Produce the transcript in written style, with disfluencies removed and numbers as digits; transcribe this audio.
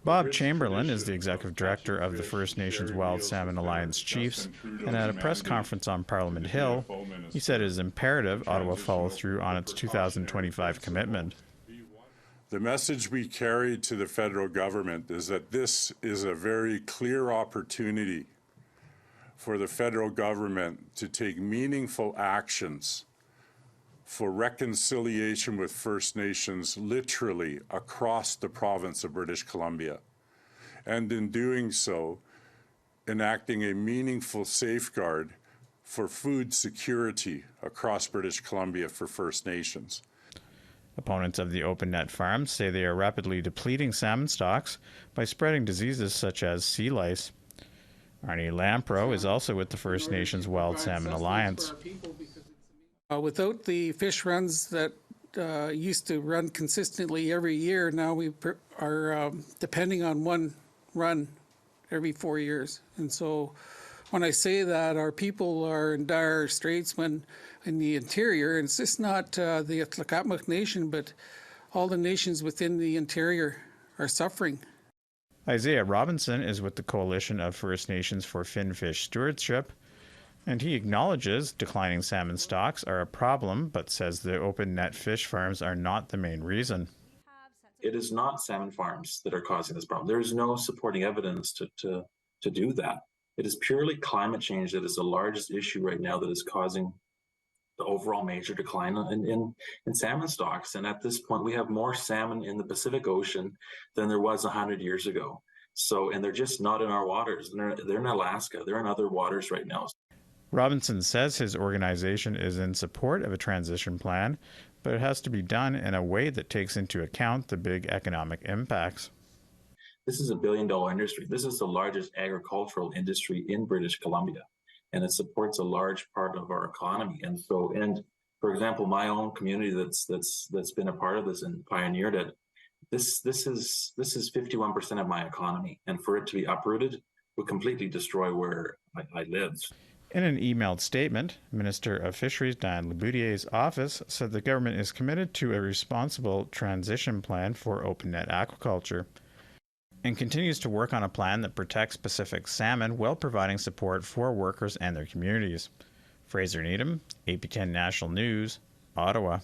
Bob Chamberlain is the executive director of the First Nations Wild Salmon Alliance Chiefs, and at a press conference on Parliament Hill, he said it is imperative Ottawa follow through on its 2025 commitment. The message we carry to the federal government is that this is a very clear opportunity for the federal government to take meaningful actions for reconciliation with First Nations literally across the province of British Columbia, and in doing so, enacting a meaningful safeguard for food security across British Columbia for First Nations. Opponents of the open net farms say they are rapidly depleting salmon stocks by spreading diseases such as sea lice. Arnie Lampro is also with the First Nations Wild Salmon Alliance. Without the fish runs that used to run consistently every year, now we are depending on one run every 4 years. And so when I say that, our people are in dire straits when in the interior, and it's just not the Tlakatmuk Nation, but all the nations within the interior are suffering. Isaiah Robinson is with the Coalition of First Nations for Finfish Stewardship, and he acknowledges declining salmon stocks are a problem, but says the open net fish farms are not the main reason. It is not salmon farms that are causing this problem. There is no supporting evidence to do that. It is purely climate change that is the largest issue right now that is causing the overall major decline in salmon stocks. And at this point, we have more salmon in the Pacific Ocean than there was 100 years ago. So, and they're just not in our waters. They're in Alaska. They're in other waters right now. Robinson says his organization is in support of a transition plan, but it has to be done in a way that takes into account the big economic impacts. This is a billion-dollar industry. This is the largest agricultural industry in British Columbia, and it supports a large part of our economy. And so, and for example, my own community that's been a part of this and pioneered it, this is 51% of my economy, and for it to be uprooted would completely destroy where I live. In an emailed statement, Minister of Fisheries Diane Laboudier's office said the government is committed to a responsible transition plan for open net aquaculture and continues to work on a plan that protects Pacific salmon while providing support for workers and their communities. Fraser Needham, APTN National News, Ottawa.